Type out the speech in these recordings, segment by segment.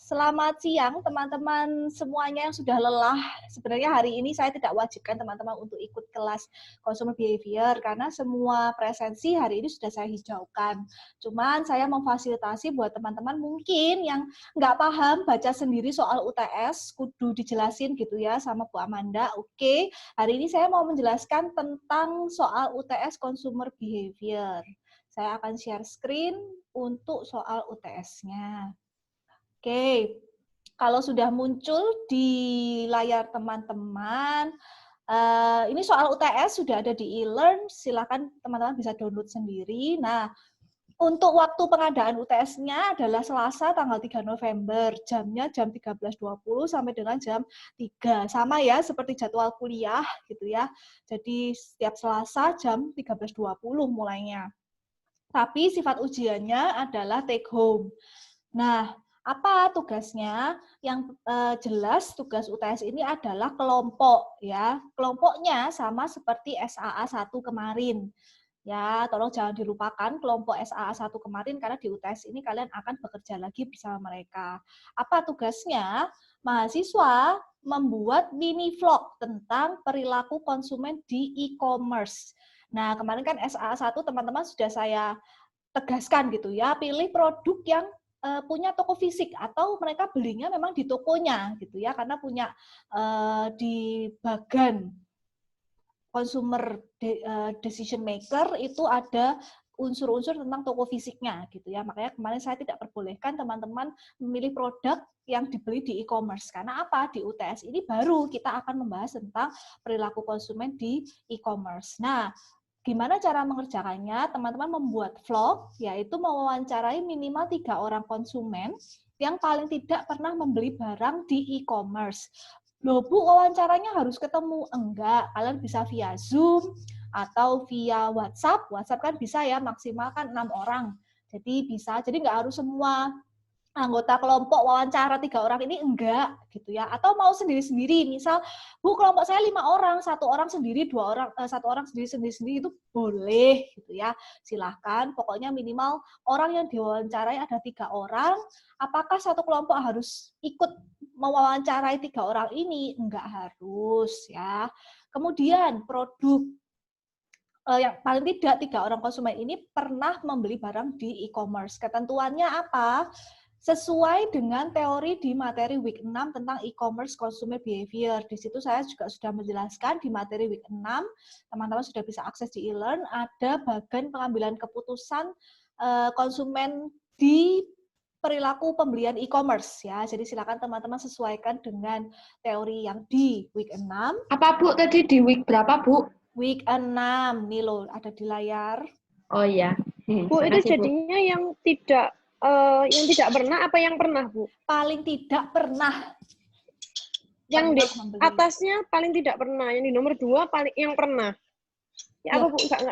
Selamat siang teman-teman semuanya yang sudah lelah. Sebenarnya hari ini saya tidak wajibkan teman-teman untuk ikut kelas consumer behavior karena semua presensi hari ini sudah saya hijaukan. Cuman saya memfasilitasi buat teman-teman mungkin yang nggak paham baca sendiri soal UTS, kudu dijelasin gitu ya sama Bu Amanda. Oke, hari ini saya mau menjelaskan tentang soal UTS consumer behavior. Saya akan share screen untuk soal UTS-nya. Oke, kalau sudah muncul di layar teman-teman, ini soal UTS sudah ada di e-learn, silakan teman-teman bisa download sendiri. Nah, untuk waktu pengadaan UTS-nya adalah Selasa tanggal 3 November, jamnya jam 13.20 sampai dengan jam 3. Sama ya, seperti jadwal kuliah gitu ya. Jadi setiap Selasa jam 13.20 mulainya. Tapi sifat ujiannya adalah take home. Nah, apa tugasnya? Yang jelas tugas UTS ini adalah kelompok ya. Kelompoknya sama seperti SAA 1 kemarin. Ya, tolong jangan dilupakan kelompok SAA 1 kemarin karena di UTS ini kalian akan bekerja lagi bersama mereka. Apa tugasnya? Mahasiswa membuat mini vlog tentang perilaku konsumen di e-commerce. Nah, kemarin kan SAA 1 teman-teman sudah saya tegaskan gitu ya, pilih produk yang punya toko fisik atau mereka belinya memang di tokonya gitu ya, karena punya di bagan consumer decision maker itu ada unsur-unsur tentang toko fisiknya gitu ya. Makanya kemarin saya tidak perbolehkan teman-teman memilih produk yang dibeli di e-commerce. Karena apa? Di UTS ini baru kita akan membahas tentang perilaku konsumen di e-commerce. Nah, gimana cara mengerjakannya? Teman-teman membuat vlog, yaitu mewawancarai minimal 3 orang konsumen yang paling tidak pernah membeli barang di e-commerce. Loh Bu, wawancaranya harus ketemu? Enggak, kalian bisa via Zoom atau via WhatsApp. WhatsApp kan bisa ya, maksimal kan 6 orang. Jadi bisa, jadi nggak harus semua anggota kelompok wawancara 3 orang ini enggak gitu ya, atau mau sendiri-sendiri, misal Bu kelompok saya 5 orang, 1 orang sendiri, 2 orang 1 orang sendiri itu boleh gitu ya, silahkan, pokoknya minimal orang yang diwawancarai ada 3 orang. Apakah satu kelompok harus ikut mewawancarai 3 orang ini? Enggak harus ya. Kemudian produk yang paling tidak 3 orang konsumen ini pernah membeli barang di e-commerce. Ketentuannya apa? Sesuai dengan teori di materi week 6 tentang e-commerce consumer behavior. Di situ saya juga sudah menjelaskan di materi week 6, teman-teman sudah bisa akses di e-learn, ada bagian pengambilan keputusan konsumen di perilaku pembelian e-commerce ya. Jadi silakan teman-teman sesuaikan dengan teori yang di week 6. Apa Bu tadi di week berapa Bu? Week 6, nih loh, ada di layar. Oh iya. Bu, itu jadinya Bu. Yang tidak pernah apa yang pernah, Bu? Paling tidak pernah. Yang di atasnya paling tidak pernah, yang di nomor 2 paling yang pernah. Ya, apa Bu? Enggak.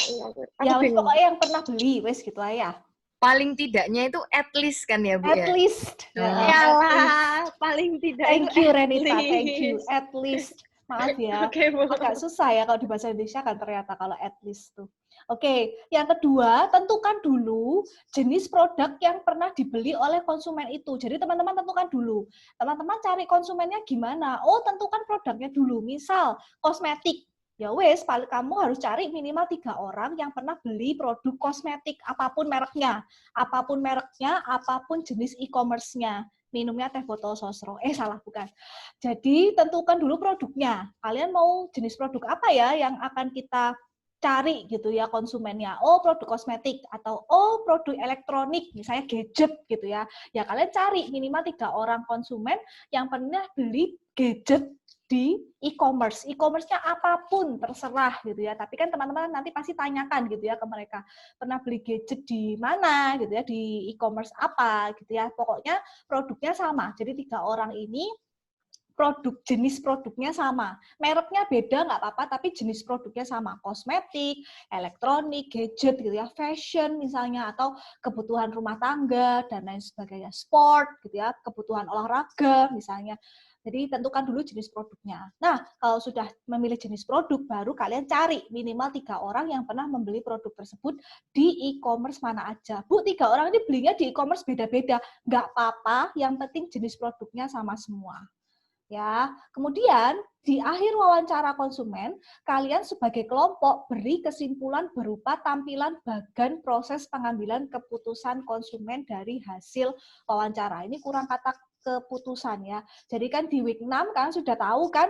Ya, pokoknya yang pernah beli, wes gitu aja. Paling tidaknya itu at least kan ya Bu at ya? Least. Yalah, paling tidak. Thank you Renita, thank you. At least. Maaf ya, agak susah ya kalau di bahasa Indonesia kan ternyata kalau at least tuh. Oke, yang kedua, tentukan dulu jenis produk yang pernah dibeli oleh konsumen itu. Jadi teman-teman tentukan dulu. Teman-teman cari konsumennya gimana? Oh, tentukan produknya dulu. Misal, kosmetik. Ya wes, kamu harus cari minimal 3 orang yang pernah beli produk kosmetik, apapun mereknya, apapun jenis e-commerce-nya. Minumnya teh botol sosro. Salah bukan. Jadi tentukan dulu produknya. Kalian mau jenis produk apa ya yang akan kita cari gitu ya konsumennya. Oh, produk kosmetik atau oh, produk elektronik, misalnya gadget gitu ya. Ya kalian cari minimal 3 orang konsumen yang pernah beli gadget di e-commerce. E-commerce-nya apapun terserah gitu ya. Tapi kan teman-teman nanti pasti tanyakan gitu ya ke mereka. Pernah beli gadget di mana gitu ya, di e-commerce apa gitu ya. Pokoknya produknya sama. Jadi 3 orang ini jenis produknya sama. Mereknya beda nggak apa-apa, tapi jenis produknya sama. Kosmetik, elektronik, gadget gitu ya, fashion misalnya, atau kebutuhan rumah tangga dan lain sebagainya. Sport gitu ya, kebutuhan olahraga misalnya. Jadi tentukan dulu jenis produknya. Nah, kalau sudah memilih jenis produk, baru kalian cari minimal 3 orang yang pernah membeli produk tersebut di e-commerce mana aja. Bu, 3 orang ini belinya di e-commerce beda-beda. Nggak apa-apa, yang penting jenis produknya sama semua. Ya, kemudian di akhir wawancara konsumen, kalian sebagai kelompok beri kesimpulan berupa tampilan bagan proses pengambilan keputusan konsumen dari hasil wawancara. Ini kurang kata keputusan ya. Jadi kan di week 6 kan sudah tahu kan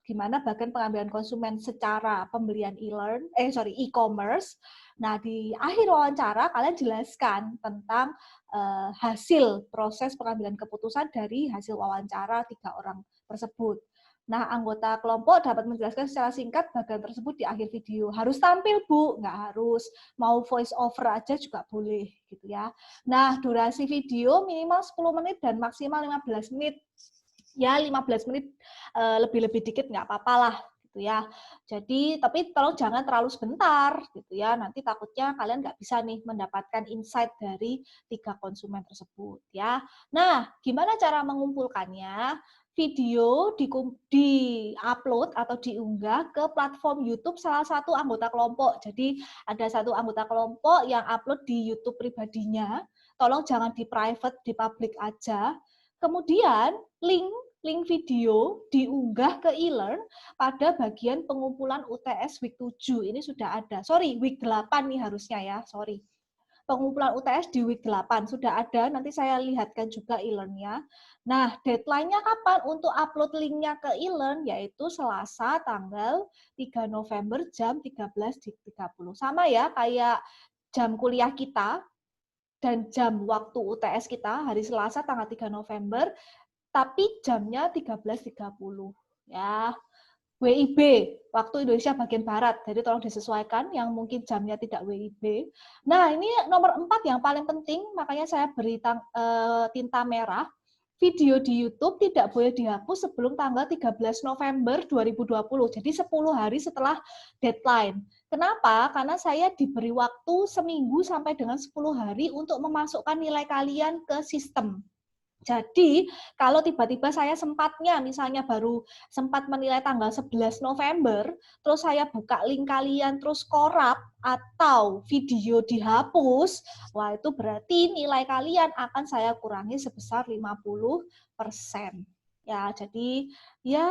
gimana bagian pengambilan konsumen secara pembelian e-commerce. Nah, di akhir wawancara kalian jelaskan tentang hasil proses pengambilan keputusan dari hasil wawancara 3 orang tersebut. Nah, anggota kelompok dapat menjelaskan secara singkat bagian tersebut di akhir video. Harus tampil, Bu? Nggak harus. Mau voice over aja juga boleh, gitu ya. Nah, durasi video minimal 10 menit dan maksimal 15 menit. Ya, 15 menit lebih-lebih dikit nggak apa-apa lah, gitu ya. Jadi, tapi tolong jangan terlalu sebentar, gitu ya. Nanti takutnya kalian nggak bisa nih mendapatkan insight dari 3 konsumen tersebut, ya. Nah, gimana cara mengumpulkannya? Video di-upload atau diunggah ke platform YouTube salah satu anggota kelompok. Jadi ada satu anggota kelompok yang upload di YouTube pribadinya. Tolong jangan di private, di public aja. Kemudian link video diunggah ke e-learn pada bagian pengumpulan UTS week 7. Ini sudah ada. Sorry, week 8 nih harusnya ya. Sorry. Pengumpulan UTS di week 8 sudah ada, nanti saya lihatkan juga e-learn-nya. Nah, deadline-nya kapan untuk upload link-nya ke e-learn? Yaitu Selasa tanggal 3 November jam 13.30. Sama ya, kayak jam kuliah kita dan jam waktu UTS kita hari Selasa tanggal 3 November, tapi jamnya 13.30. Ya. WIB, waktu Indonesia bagian Barat, jadi tolong disesuaikan yang mungkin jamnya tidak WIB. Nah, ini nomor 4 yang paling penting, makanya saya beri tinta merah. Video di YouTube tidak boleh dihapus sebelum tanggal 13 November 2020, jadi 10 hari setelah deadline. Kenapa? Karena saya diberi waktu seminggu sampai dengan 10 hari untuk memasukkan nilai kalian ke sistem. Jadi, kalau tiba-tiba saya sempatnya, misalnya baru sempat menilai tanggal 11 November, terus saya buka link kalian, terus korup, atau video dihapus, wah itu berarti nilai kalian akan saya kurangi sebesar 50%. Ya, jadi ya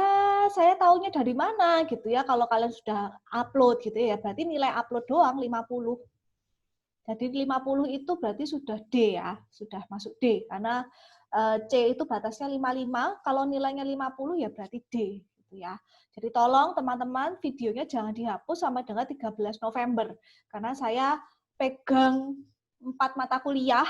saya taunya dari mana gitu ya, kalau kalian sudah upload gitu ya, berarti nilai upload doang 50. Jadi 50 itu berarti sudah D ya, sudah masuk D, karena C itu batasnya 55, kalau nilainya 50 ya berarti D gitu ya. Jadi tolong teman-teman videonya jangan dihapus sampai dengan 13 November karena saya pegang 4 mata kuliah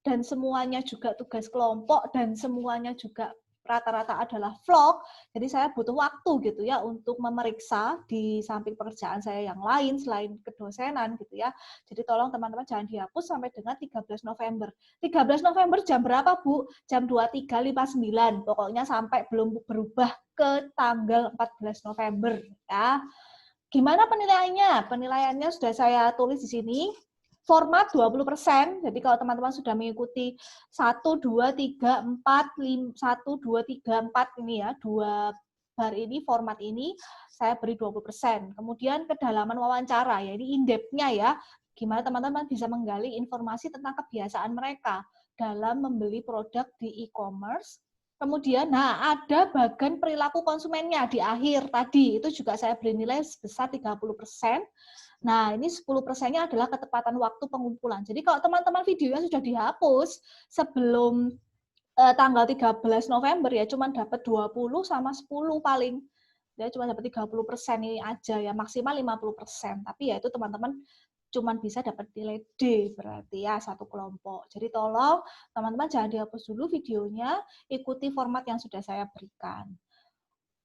dan semuanya juga tugas kelompok dan semuanya juga rata-rata adalah vlog. Jadi saya butuh waktu gitu ya untuk memeriksa di samping pekerjaan saya yang lain selain kedosenan gitu ya. Jadi tolong teman-teman jangan dihapus sampai dengan 13 November. 13 November jam berapa, Bu? Jam 23.59. Pokoknya sampai belum berubah ke tanggal 14 November ya. Gimana penilaiannya? Penilaiannya sudah saya tulis di sini. Format 20%, jadi kalau teman-teman sudah mengikuti 1, 2, 3, 4, 1, 2, 3, 4 ini ya, 2 bar ini, format ini, saya beri 20%. Kemudian kedalaman wawancara, ya ini in-depth-nya ya, gimana teman-teman bisa menggali informasi tentang kebiasaan mereka dalam membeli produk di e-commerce. Kemudian, nah ada bagian perilaku konsumennya di akhir tadi, itu juga saya beri nilai sebesar 30%. Nah, ini 10%-nya adalah ketepatan waktu pengumpulan. Jadi kalau teman-teman videonya sudah dihapus sebelum tanggal 13 November ya cuma dapat 20 sama 10 paling. Ya cuma dapat 30% ini aja ya, maksimal 50%. Tapi ya itu teman-teman cuma bisa dapat nilai D berarti ya satu kelompok. Jadi tolong teman-teman jangan dihapus dulu videonya, ikuti format yang sudah saya berikan.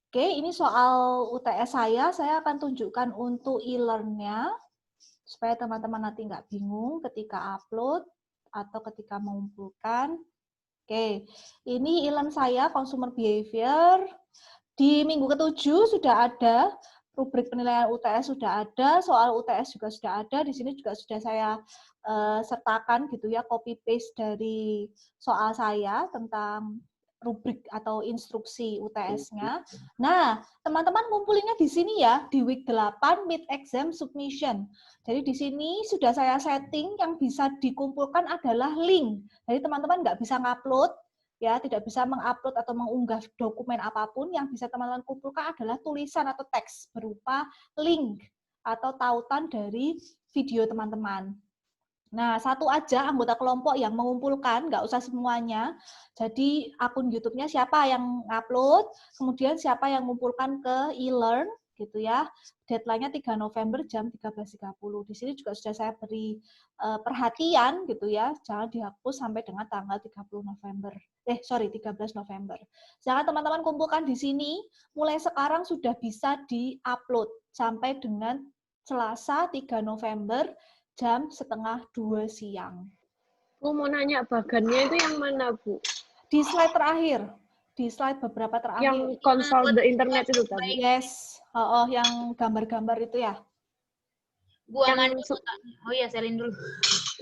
Oke, ini soal UTS saya akan tunjukkan untuk e-learn-nya, supaya teman-teman nanti nggak bingung ketika upload atau ketika mengumpulkan. Oke, ini e-learn saya, Consumer Behavior. Di minggu ke-7 sudah ada, rubrik penilaian UTS sudah ada, soal UTS juga sudah ada, di sini juga sudah saya sertakan gitu ya, copy-paste dari soal saya tentang rubrik atau instruksi UTS-nya. Nah, teman-teman ngumpulinnya di sini ya, di week 8 mid exam submission. Jadi di sini sudah saya setting yang bisa dikumpulkan adalah link. Jadi teman-teman nggak bisa ngupload, ya tidak bisa mengupload atau mengunggah dokumen apapun. Yang bisa teman-teman kumpulkan adalah tulisan atau teks berupa link atau tautan dari video teman-teman. Nah, satu aja anggota kelompok yang mengumpulkan, nggak usah semuanya. Jadi akun YouTube-nya siapa yang ngupload, kemudian siapa yang mengumpulkan ke e-learn, gitu ya. Deadline-nya 3 November jam 13.30. Di sini juga sudah saya beri perhatian, gitu ya. Jangan dihapus sampai dengan tanggal 13 November. Jangan teman-teman kumpulkan di sini, mulai sekarang sudah bisa di-upload sampai dengan Selasa 3 November jam 1:30 siang. Bu mau nanya bagannya itu yang mana, Bu? Di slide terakhir, di slide beberapa terakhir. Yang consult the internet itu tadi. Yes, yang gambar-gambar itu ya. Bu Yang Aman, oh ya, Selin dulu.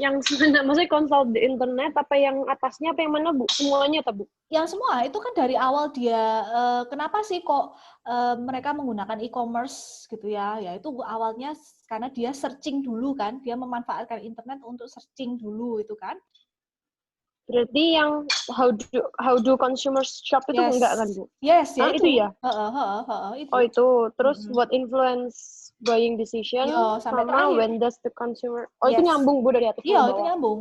Yang mana? Maksudnya consult the internet apa yang atasnya apa yang mana, Bu? Semuanya tak, Bu? Yang semua itu kan dari awal dia kenapa sih kok mereka menggunakan e-commerce gitu ya? Ya itu awalnya karena dia searching dulu kan, dia memanfaatkan internet untuk searching dulu itu kan. Berarti yang how do consumers shop itu Yes. enggak kan, Bu? Yes, ya itu ya? Itu. Oh itu. Terus what influence buying decision Yo, sampai sama terakhir. when does the consumer. Oh Yes. itu nyambung, Bu, dari atas ke Iya, bawah. itu nyambung.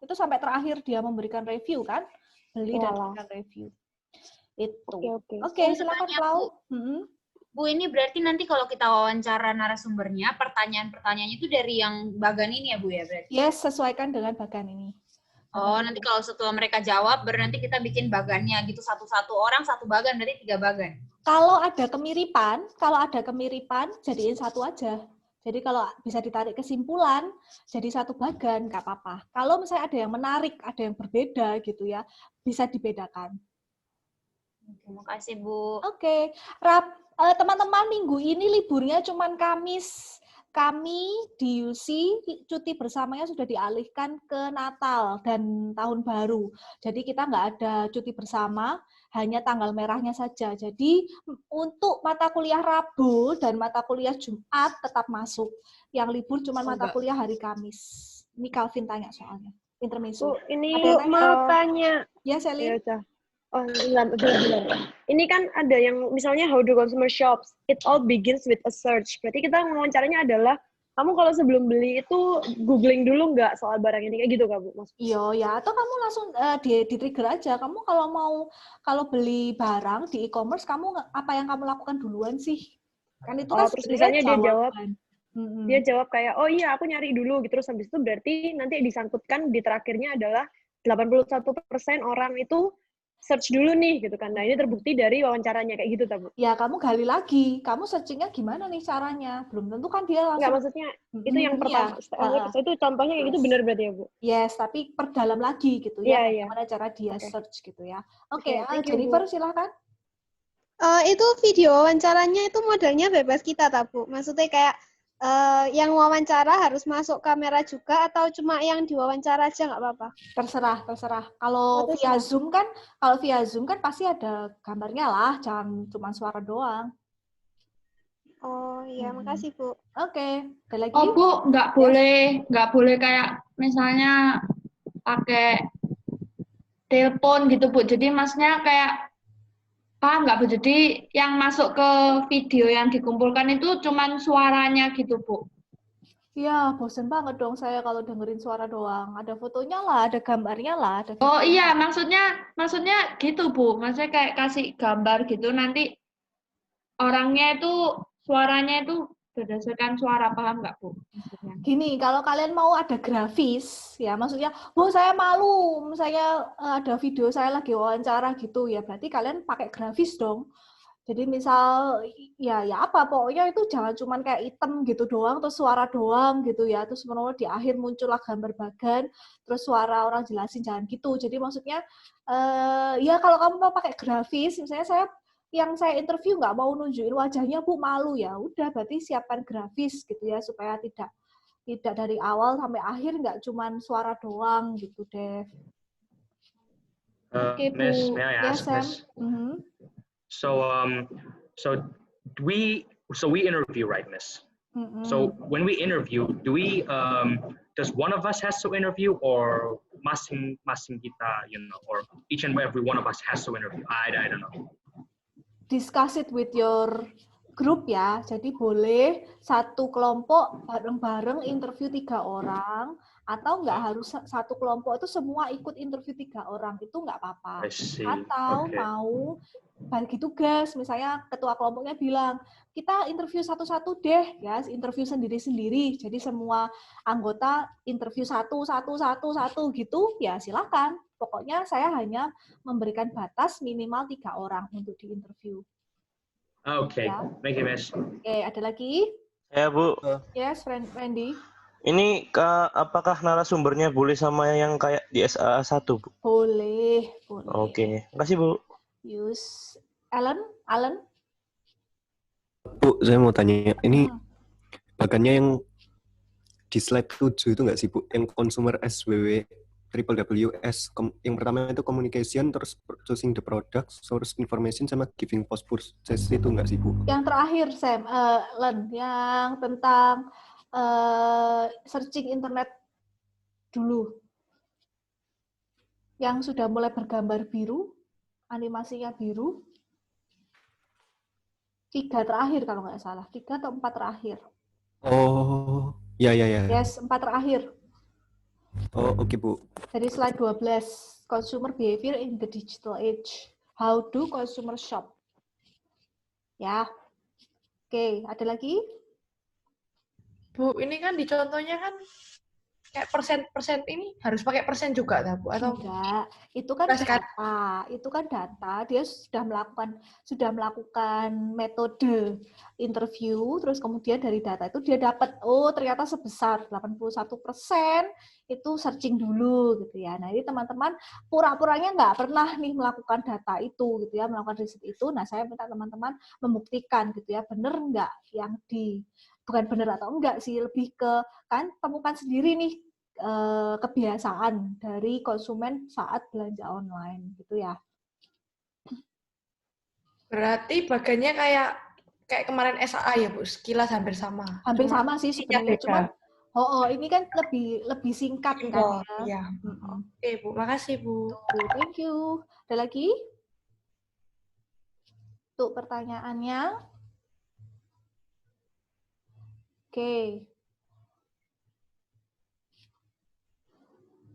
Itu sampai terakhir dia memberikan review kan, beli dan Walah. memberikan review. Itu. Oke. Oke, silakan Tanya, Clau. Bu, ini berarti nanti kalau kita wawancara narasumbernya, pertanyaan-pertanyaannya itu dari yang bagan ini ya, Bu ya berarti? Yes, sesuaikan dengan bagan ini. Oh, nanti kalau setelah mereka jawab, berarti kita bikin bagannya gitu, satu-satu orang, satu bagan, berarti 3 bagan. Kalau ada kemiripan, jadiin satu aja. Jadi kalau bisa ditarik kesimpulan, jadi satu bagan, nggak apa-apa. Kalau misalnya ada yang menarik, ada yang berbeda gitu ya, bisa dibedakan. Terima kasih, Bu. Oke, teman-teman minggu ini liburnya cuman Kamis. Kami di UC cuti bersamanya sudah dialihkan ke Natal dan Tahun Baru. Jadi kita nggak ada cuti bersama, hanya tanggal merahnya saja. Jadi untuk mata kuliah Rabu dan mata kuliah Jumat tetap masuk. Yang libur cuma mata kuliah hari Kamis. Ini Calvin tanya soalnya. Intermezzo. Bu, ini Ada yang mau tanya. Ya, Selin. Ya udah. Oh, bilang. Ini kan ada yang misalnya how do consumer shops? It all begins with a search. Berarti kita wawancaranya adalah kamu kalau sebelum beli itu googling dulu nggak soal barang ini kayak gitu Kak, Bu? Iya, ya. Atau kamu langsung di-trigger aja. Kamu kalau beli barang di e-commerce, kamu apa yang kamu lakukan duluan sih? Kan itu kan Terus misalnya dia jawab, jawaban. dia jawab kayak, oh iya aku nyari dulu gitu. Terus habis itu berarti nanti disangkutkan di terakhirnya adalah 81% orang itu search dulu nih gitu kan. Nah ini terbukti dari wawancaranya kayak gitu tak, Bu? Ya kamu gali lagi, kamu searchingnya gimana nih caranya? Belum tentu kan dia langsung. Nggak, maksudnya itu yang pertama. Itu contohnya kayak gitu benar berarti ya, Bu? Yes, tapi perdalam lagi gitu ya. Iya. Gimana cara dia search gitu ya. Oke, thank you, Jennifer Bu. silakan. Itu video wawancaranya itu modelnya bebas kita tak, Bu? Maksudnya kayak yang wawancara harus masuk kamera juga atau cuma yang diwawancara aja nggak apa-apa? Terserah. Kalau via Zoom kan pasti ada gambarnya lah, jangan cuma suara doang. Oh iya, makasih Bu. Oke, ada lagi? Oh Bu, nggak boleh kayak misalnya pakai telepon gitu Bu. Jadi maksudnya kayak paham nggak Bu? Jadi yang masuk ke video yang dikumpulkan itu cuman suaranya gitu Bu. Iya, bosen banget dong saya kalau dengerin suara doang. Ada fotonya lah, ada gambarnya lah. Ada Oh iya, maksudnya gitu Bu. Maksudnya kayak kasih gambar gitu, nanti orangnya itu suaranya itu berdasarkan suara, paham nggak Bu? Maksudnya. Gini, kalau kalian mau ada grafis, ya maksudnya, Bu saya malu, saya ada video saya lagi wawancara gitu, ya berarti kalian pakai grafis dong. Jadi misal, ya apa, pokoknya itu jangan cuman kayak item gitu doang, terus suara doang gitu ya, terus di akhir muncullah gambar bagan, terus suara orang jelasin, jangan gitu. Jadi maksudnya, ya kalau kamu mau pakai grafis, misalnya yang saya interview nggak mau nunjukin wajahnya, Bu malu, ya udah berarti siapkan grafis gitu ya, supaya tidak dari awal sampai akhir nggak cuman suara doang gitu, Dev. Oke, Miss, Bu. may I Ya, ask, Sam. Miss? Mhm. So, so we interview, right, Miss? Mhm. So when we interview, does one of us has to interview, or masing kita, or each and every one of us has to interview? I don't know. Discuss it with your group ya. Jadi boleh satu kelompok bareng-bareng interview 3 orang, atau nggak harus satu kelompok itu semua ikut interview 3 orang, itu nggak apa-apa. I see. Atau Okay. mau bagi tugas, misalnya ketua kelompoknya bilang, kita interview satu-satu deh, ya, interview sendiri-sendiri. Jadi semua anggota interview satu gitu, ya silakan. Pokoknya saya hanya memberikan batas minimal 3 orang untuk diinterview. Okay. Ya. Thank you, Miss. Oke, ada lagi? Ya, Bu. Yes, Randy. Ini apakah narasumbernya boleh sama yang kayak di SA1, Bu? Boleh. Oke. Makasih, Bu. Use Alan? Bu, saya mau tanya, ini bagannya yang di slide 7 itu nggak sih, Bu? Yang consumer SWW WWS, yang pertama itu communication, terus choosing the product, source information, sama giving post purchase itu nggak sih, Bu? Yang terakhir, Sam, Len, yang tentang searching internet dulu. Yang sudah mulai bergambar biru, animasinya biru. 3 terakhir kalau nggak salah, 3 atau 4 terakhir. Oh, ya. Yes, 4 terakhir. Oh, oke, Bu. Dari slide 12, consumer behavior in the digital age. How do consumer shop? Ya. Oke, ada lagi? Bu, ini kan di contohnya kan kayak persen ini harus pakai persen juga, Bu? Atau enggak? Itu kan data. Itu kan data. Dia sudah melakukan metode interview, terus kemudian dari data itu dia dapat, oh ternyata sebesar 81% itu searching dulu gitu ya. Nah ini teman-teman pura-puranya nggak pernah nih melakukan data itu gitu ya, melakukan riset itu. Nah saya minta teman-teman membuktikan gitu ya, bener nggak yang bukan benar atau enggak sih, lebih ke kan temukan sendiri nih kebiasaan dari konsumen saat belanja online gitu ya. berarti bagannya kayak kemarin SAA ya, Bu, sekilas hampir sama. Hampir sama sih sebenarnya, cuman ini kan lebih singkat kan ya. Iya. Oke, Bu, makasih, Bu. Thank you. Ada lagi? Tuh pertanyaannya. Oke.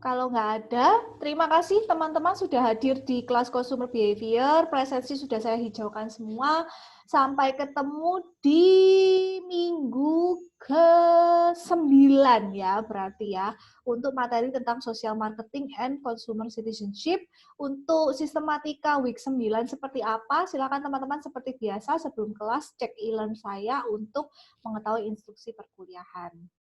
Kalau nggak ada, terima kasih teman-teman sudah hadir di kelas Consumer Behavior. Presensi sudah saya hijaukan semua. Sampai ketemu di minggu ke-9 ya, berarti ya. Untuk materi tentang social marketing and consumer citizenship. Untuk sistematika week 9 seperti apa? Silakan teman-teman seperti biasa sebelum kelas cek e-learn saya untuk mengetahui instruksi perkuliahan.